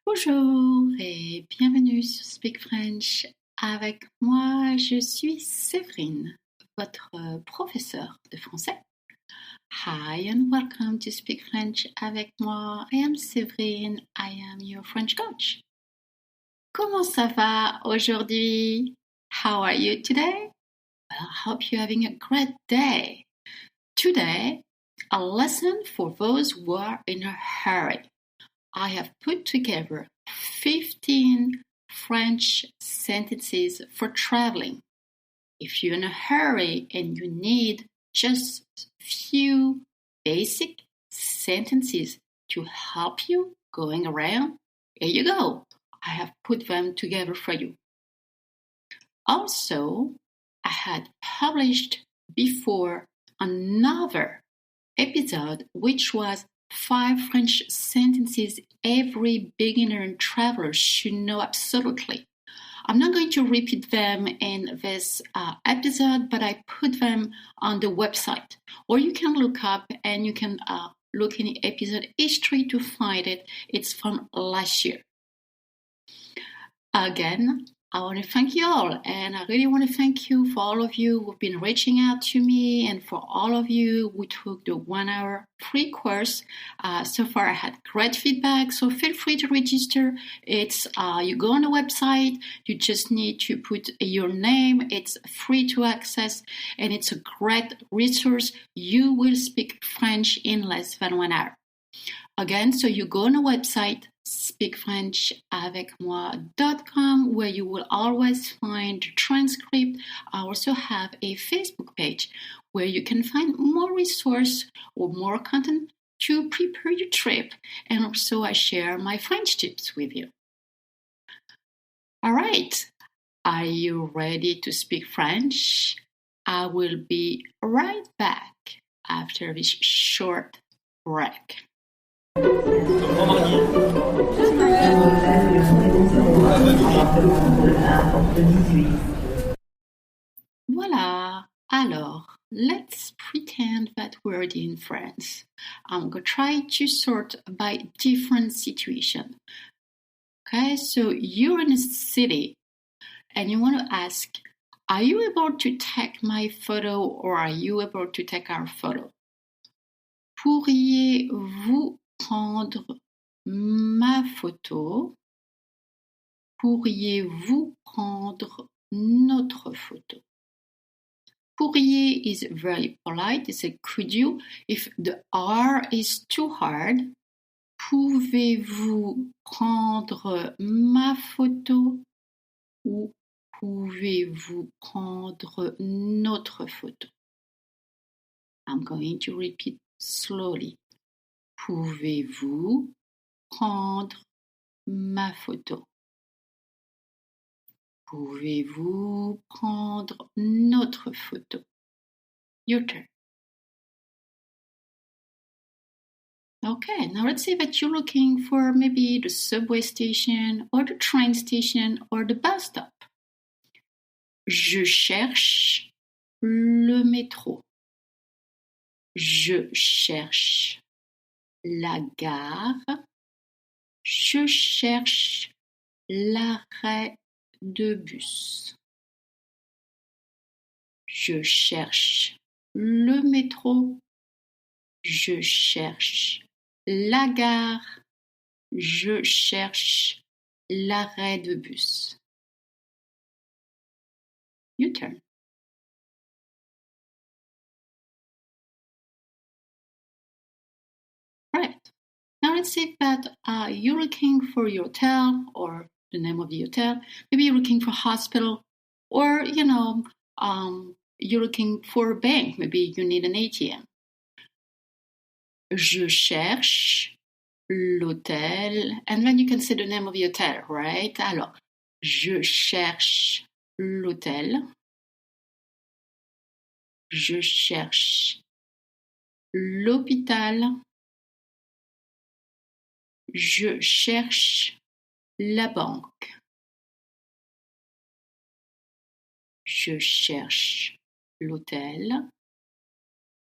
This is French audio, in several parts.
Bonjour et bienvenue sur Speak French. Avec moi, je suis Séverine, votre professeure de français. Hi and welcome to Speak French avec moi. I am Séverine. I am your French coach. Comment ça va aujourd'hui? How are you today? Well, I hope you're having a great day. Today, a lesson for those who are in a hurry. I have put together 15 French sentences for traveling. If you're in a hurry and you need just few basic sentences to help you going around, here you go. I have put them together for you. Also, I had published before another episode which was 5 French sentences every beginner and traveler should know absolutely. I'm not going to repeat them in this episode, but I put them on the website. Or you can look up and you can look in the episode history to find it. It's from last year. Again, I want to thank you all, and I really want to thank you for all of you who've been reaching out to me and for all of you who took the 1-hour free course. So far, I had great feedback, so feel free to register. It's you go on the website, you just need to put your name. It's free to access, and it's a great resource. You will speak French in less than 1 hour. Again, so you go on the website, speakfrenchAvecMoi.com, where you will always find the transcript. I also have a Facebook page where you can find more resource or more content to prepare your trip. And also I share my French tips with you. All right. Are you ready to speak French? I will be right back after this short break. Voilà, alors, let's pretend that we're in France. I'm going to try to sort by different situation. Okay, so you're in a city and you want to ask, are you able to take my photo or are you able to take our photo? Pourriez-vous prendre ma photo? Pourriez-vous prendre notre photo? Pourriez is very polite. They say, could you? If the R is too hard, pouvez-vous prendre ma photo? Ou pouvez-vous prendre notre photo? I'm going to repeat slowly. Pouvez-vous prendre ma photo? Pouvez-vous prendre notre photo? Your turn. Okay, now let's say that you're looking for maybe the subway station or the train station or the bus stop. Je cherche le métro. Je cherche la gare. Je cherche l'arrêt de bus. Je cherche le métro. Je cherche la gare. Je cherche l'arrêt de bus. Your turn. Right. Now let's say that you're looking for your hotel or the name of the hotel. Maybe you're looking for a hospital or, you're looking for a bank. Maybe you need an ATM. Je cherche l'hôtel. And then you can say the name of the hotel, right? Alors, je cherche l'hôtel. Je cherche l'hôpital. Je cherche la banque. Je cherche l'hôtel.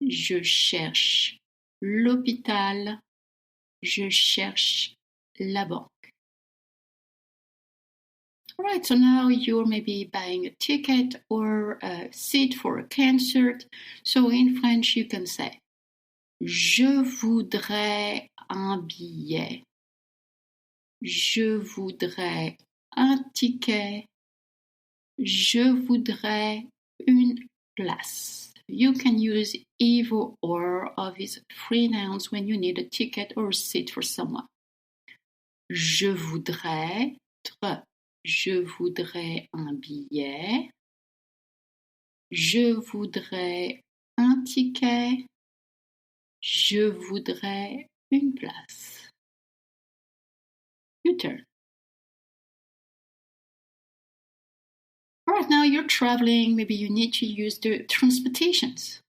Je cherche l'hôpital. Je cherche la banque. Right, so now you're maybe buying a ticket or a seat for a concert. So in French, you can say Je voudrais un billet. Je voudrais un ticket. Je voudrais une place. You can use either or of these three nouns when you need a ticket or a seat for someone. Je voudrais, je voudrais un billet. Je voudrais un ticket. Je voudrais une place. Your turn. All right, now you're traveling. Maybe you need to use the transportations.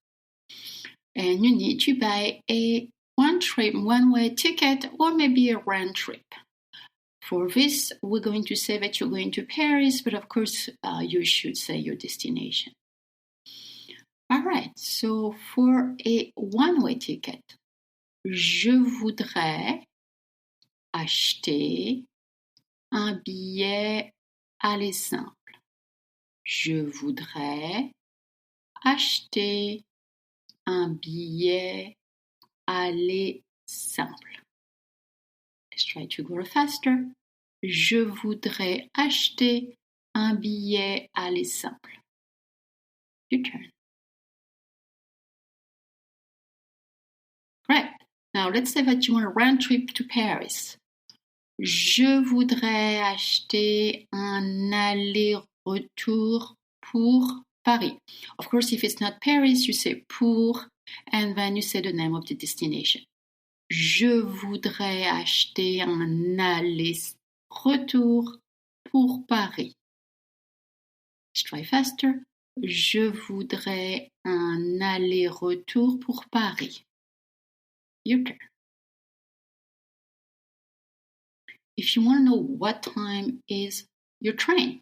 And you need to buy a one-way ticket, or maybe a round trip. For this, we're going to say that you're going to Paris, but of course, you should say your destination. All right, so for a one-way ticket, je voudrais acheter un billet aller simple. Je voudrais acheter un billet aller simple. Let's try to go faster. Je voudrais acheter un billet aller simple. Your turn. Great. Now let's say that you want a round trip to Paris. Je voudrais acheter un aller-retour pour Paris. Of course, if it's not Paris, you say pour, and then you say the name of the destination. Je voudrais acheter un aller-retour pour Paris. Let's try faster. Je voudrais un aller-retour pour Paris. Your turn. If you want to know what time is your train,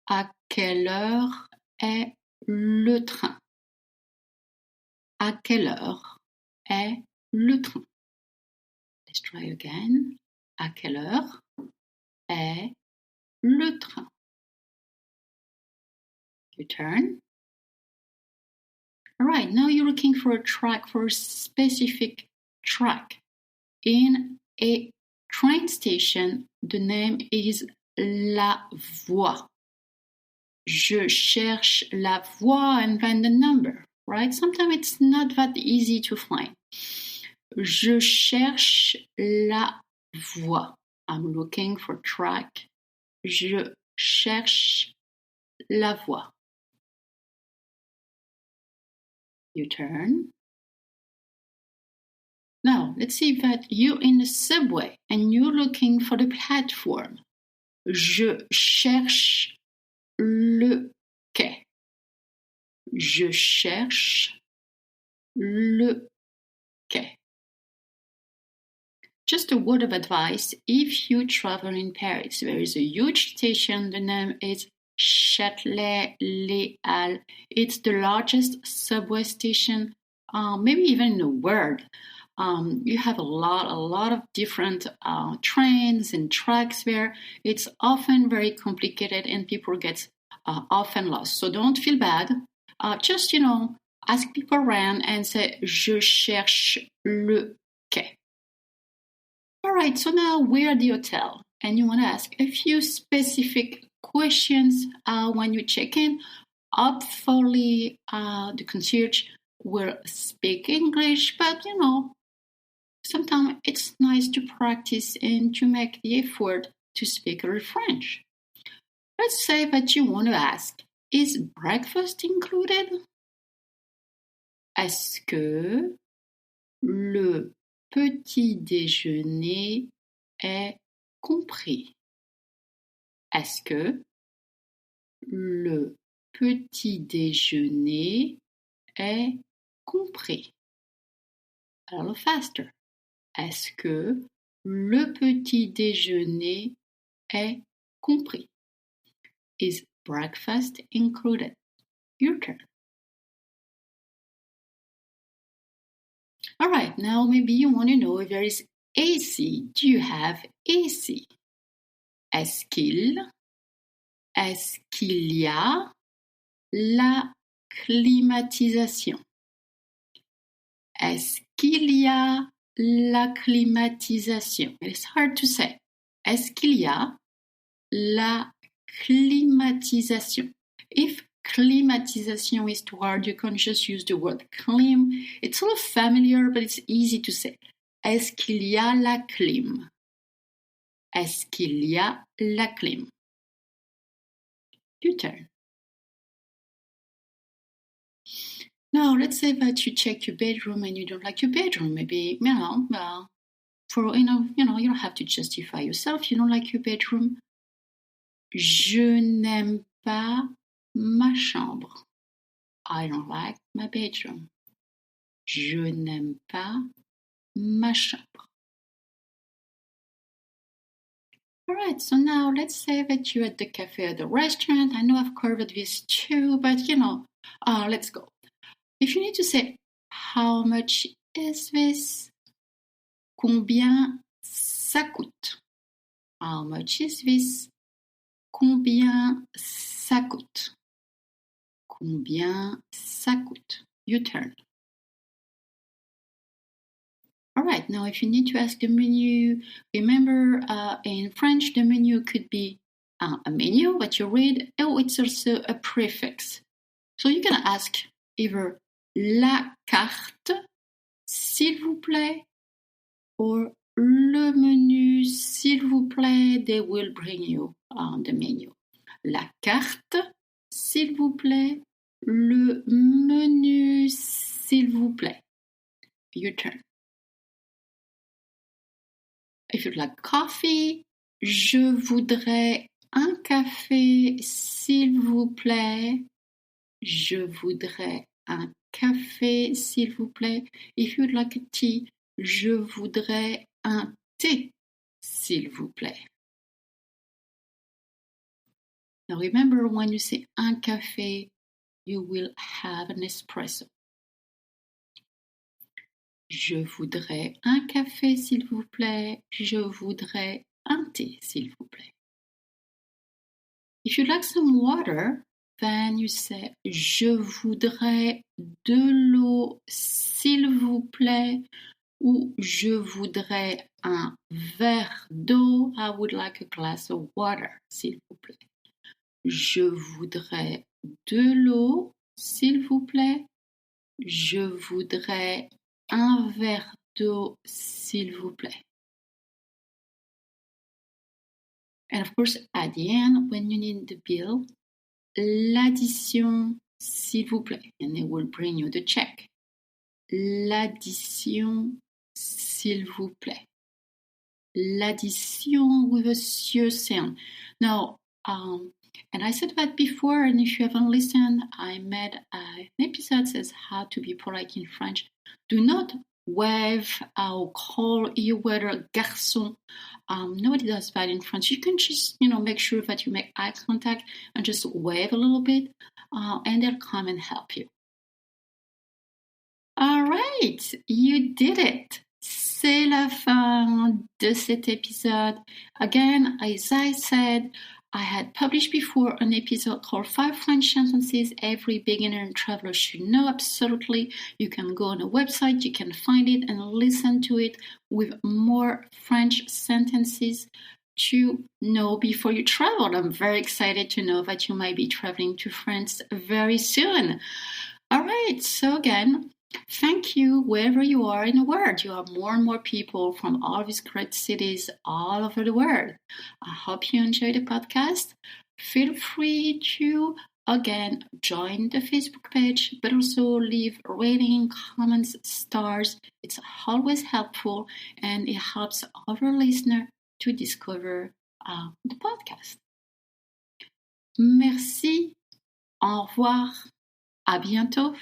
à quelle heure est le train? À quelle heure est le train? Let's try again. À quelle heure est le train? Your turn. All right, now you're looking for a track, for a specific track. In a train station, the name is La Voie. Je cherche la voie and then the number, right? Sometimes it's not that easy to find. Je cherche la voie. I'm looking for track. Je cherche la voie. Your turn. Now, let's see that you're in the subway and you're looking for the platform. Je cherche le quai. Je cherche le quai. Just a word of advice, if you travel in Paris, there is a huge station, the name is Châtelet-Les Halles. It's the largest subway station, maybe even in the world. You have a lot of different trains and tracks there. It's often very complicated and people get often lost. So don't feel bad. Just, ask people around and say, Je cherche le quai. All right, so now we're at the hotel and you want to ask a few specific questions when you check in. Hopefully, the concierge will speak English, but sometimes it's nice to practice and to make the effort to speak a little French. Let's say that you want to ask, is breakfast included? Est-ce que le petit déjeuner est compris? Est-ce que le petit déjeuner est compris? A little faster. Est-ce que le petit déjeuner est compris? Is breakfast included? Your turn. All right, now maybe you want to know if there is AC. Do you have AC? Est-ce qu'il Est-ce qu'il y a la climatisation? Est-ce qu'il y a la climatisation? It's hard to say. Est-ce qu'il y a la climatisation? If climatisation is too hard, you can just use the word clim. It's sort of familiar, but it's easy to say. Est-ce qu'il y a la clim? Est-ce qu'il y a la clim? Your turn. Now, let's say that you check your bedroom and you don't like your bedroom. Maybe, you don't have to justify yourself. You don't like your bedroom. Je n'aime pas ma chambre. I don't like my bedroom. Je n'aime pas ma chambre. All right, so now let's say that you're at the cafe or the restaurant. I know I've covered this too, but let's go. If you need to say, how much is this? Combien ça coûte? How much is this? Combien ça coûte? Combien ça coûte? Your turn. All right, now if you need to ask the menu, remember in French, the menu could be a menu that you read, or it's also a prefix. So you can ask either la carte, s'il vous plaît, or le menu, s'il vous plaît. They will bring you the menu. La carte, s'il vous plaît, le menu, s'il vous plaît. Your turn. If you'd like coffee, je voudrais un café, s'il vous plaît. Je voudrais un café, s'il vous plaît. If you'd like a tea, je voudrais un thé, s'il vous plaît. Now remember, when you say un café, you will have an espresso. Je voudrais un café, s'il vous plaît. Je voudrais un thé, s'il vous plaît. If you'd like some water, then you say, je voudrais de l'eau, s'il vous plaît, ou je voudrais un verre d'eau. I would like a glass of water, s'il vous plaît. Je voudrais de l'eau, s'il vous plaît. Je voudrais un verre d'eau, s'il vous plaît. And of course, at the end, when you need the bill, l'addition, s'il vous plaît. And they will bring you the check. L'addition, s'il vous plaît. L'addition with a sieur sound. Now, and I said that before, and if you haven't listened, I made an episode that says how to be polite in French. Do not wave or call your waiter garçon. Nobody does that in French. You can just, make sure that you make eye contact and just wave a little bit, and they'll come and help you. All right, you did it. C'est la fin de cet épisode. Again, as I said, I had published before an episode called 5 French Sentences Every Beginner and Traveler Should Know. Absolutely. You can go on a website, you can find it and listen to it with more French sentences to know before you travel. I'm very excited to know that you might be traveling to France very soon. All right, so again, thank you wherever you are in the world. You are more and more people from all these great cities all over the world. I hope you enjoy the podcast. Feel free to, again, join the Facebook page, but also leave rating, comments, stars. It's always helpful, and it helps other listeners to discover the podcast. Merci. Au revoir. À bientôt.